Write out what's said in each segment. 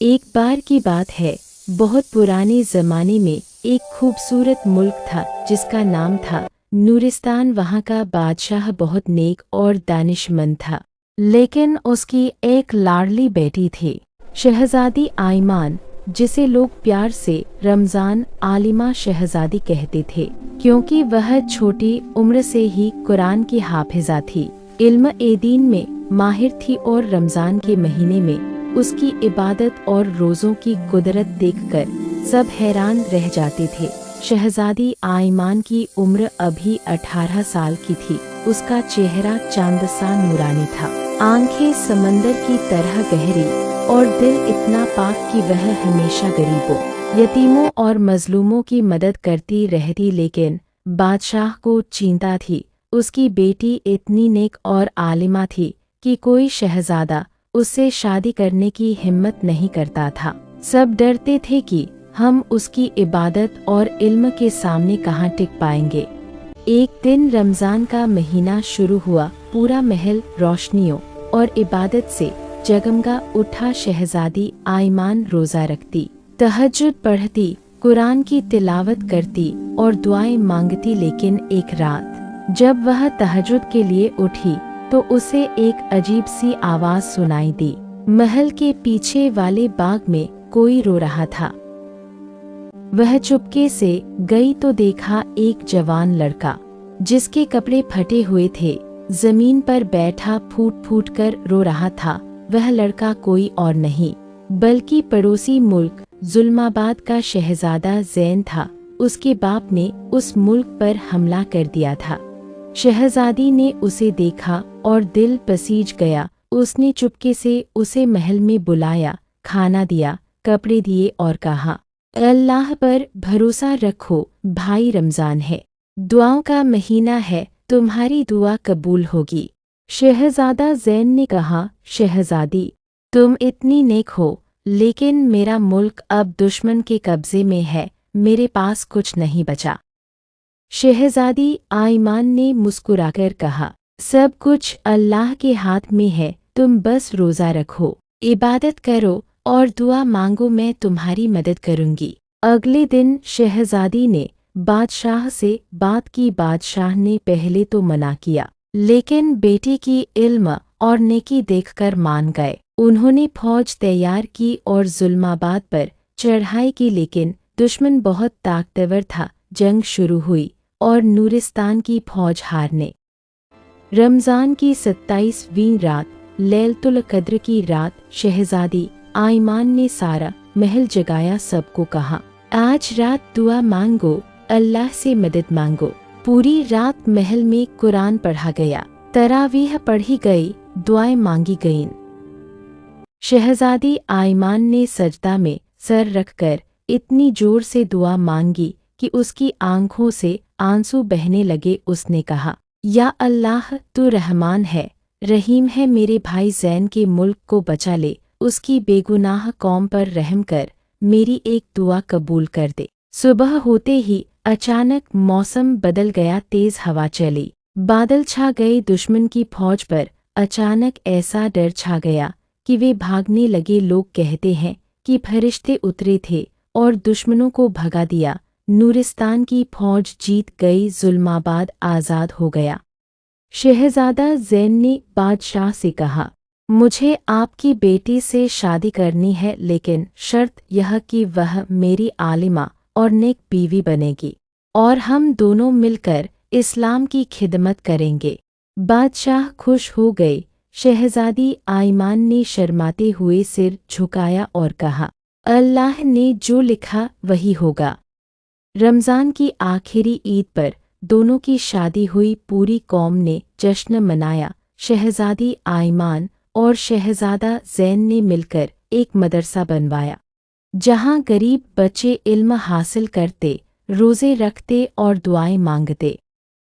एक बार की बात है, बहुत पुराने ज़माने में एक खूबसूरत मुल्क था जिसका नाम था नूरिस्तान। वहाँ का बादशाह बहुत नेक और दानिशमंद था, लेकिन उसकी एक लाडली बेटी थी, शहजादी आइमान, जिसे लोग प्यार से रमज़ान आलिमा शहजादी कहते थे, क्योंकि वह छोटी उम्र से ही कुरान की हाफिजा थी, इल्म ए दीन में माहिर थी और रमज़ान के महीने में उसकी इबादत और रोज़ों की कुदरत देखकर सब हैरान रह जाते थे। शहजादी आइमान की उम्र अभी 18 साल की थी। उसका चेहरा चांद सा नूरानी था, आंखें समंदर की तरह गहरी और दिल इतना पाक कि वह हमेशा गरीबों, यतीमों और मजलूमों की मदद करती रहती। लेकिन बादशाह को चिंता थी, उसकी बेटी इतनी नेक और आलिमा थी कि कोई शहजादा उससे शादी करने की हिम्मत नहीं करता था। सब डरते थे कि हम उसकी इबादत और इल्म के सामने कहाँ टिक पाएंगे। एक दिन रमज़ान का महीना शुरू हुआ, पूरा महल रोशनियों और इबादत से जगमगा उठा। शहजादी आइमान रोज़ा रखती, तहज्जुद पढ़ती, कुरान की तिलावत करती और दुआएं मांगती। लेकिन एक रात जब वह तहज्जुद के लिए उठी तो उसे एक अजीब सी आवाज़ सुनाई दी। महल के पीछे वाले बाग में कोई रो रहा था। वह चुपके से गई तो देखा एक जवान लड़का, जिसके कपड़े फटे हुए थे, जमीन पर बैठा फूट फूट कर रो रहा था। वह लड़का कोई और नहीं बल्कि पड़ोसी मुल्क जुल्माबाद का शहजादा ज़ैन था। उसके बाप ने उस मुल्क पर हमला कर दिया था। शहजादी ने उसे देखा और दिल पसीज गया। उसने चुपके से उसे महल में बुलाया, खाना दिया, कपड़े दिए और कहा, अल्लाह पर भरोसा रखो भाई, रमज़ान है, दुआओं का महीना है, तुम्हारी दुआ कबूल होगी। शहजादा ज़ैन ने कहा, शहजादी तुम इतनी नेक हो, लेकिन मेरा मुल्क अब दुश्मन के कब्जे में है, मेरे पास कुछ नहीं बचा। शहजादी आइमान ने मुस्कुराकर कहा, सब कुछ अल्लाह के हाथ में है, तुम बस रोज़ा रखो, इबादत करो और दुआ मांगो, मैं तुम्हारी मदद करूंगी। अगले दिन शहजादी ने बादशाह से बात की। बादशाह ने पहले तो मना किया, लेकिन बेटी की इल्म और नेकी देखकर मान गए। उन्होंने फौज तैयार की और जुल्माबाद पर चढ़ाई की, लेकिन दुश्मन बहुत ताकतवर था। जंग शुरू हुई और नूरिस्तान की फौज हारने। रमज़ान की 27वीं रात, लैलतुल कद्र की रात, शहजादी आइमान ने सारा महल जगाया, सबको कहा, आज रात दुआ मांगो, अल्लाह से मदद मांगो। पूरी रात महल में कुरान पढ़ा गया, तरावीह पढ़ी गई, दुआएं मांगी गईं। शहजादी आइमान ने सजदा में सर रखकर इतनी जोर से दुआ मांगी कि उसकी आंखों से आंसू बहने लगे। उसने कहा, या अल्लाह, तू रहमान है, रहीम है, मेरे भाई ज़ैन के मुल्क को बचा ले, उसकी बेगुनाह कौम पर रहम कर, मेरी एक दुआ कबूल कर दे। सुबह होते ही अचानक मौसम बदल गया, तेज हवा चली, बादल छा गए। दुश्मन की फौज पर अचानक ऐसा डर छा गया कि वे भागने लगे। लोग कहते हैं कि फरिश्ते उतरे थे और दुश्मनों को भगा दिया। नूरिस्तान की फौज जीत गई, जुल्माबाद आज़ाद हो गया। शहजादा ज़ैन ने बादशाह से कहा, मुझे आपकी बेटी से शादी करनी है, लेकिन शर्त यह कि वह मेरी आलिमा और नेक बीवी बनेगी और हम दोनों मिलकर इस्लाम की खिदमत करेंगे। बादशाह खुश हो गए। शहजादी आइमान ने शर्माते हुए सिर झुकाया और कहा, अल्लाह ने जो लिखा वही होगा। रमज़ान की आखिरी ईद पर दोनों की शादी हुई। पूरी कौम ने जश्न मनाया। शहजादी आइमान और शहजादा ज़ैन ने मिलकर एक मदरसा बनवाया, जहां गरीब बच्चे इल्म हासिल करते, रोज़े रखते और दुआएं मांगते।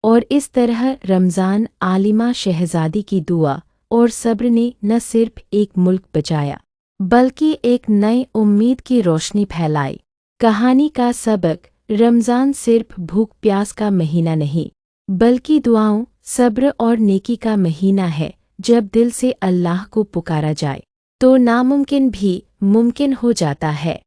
और इस तरह रमज़ान आलिमा शहजादी की दुआ और सब्र ने न सिर्फ एक मुल्क बचाया, बल्कि एक नई उम्मीद की रोशनी फैलाई। कहानी का सबक, रमज़ान सिर्फ भूख प्यास का महीना नहीं, बल्कि दुआओं, सब्र और नेकी का महीना है। जब दिल से अल्लाह को पुकारा जाए तो नामुमकिन भी मुमकिन हो जाता है।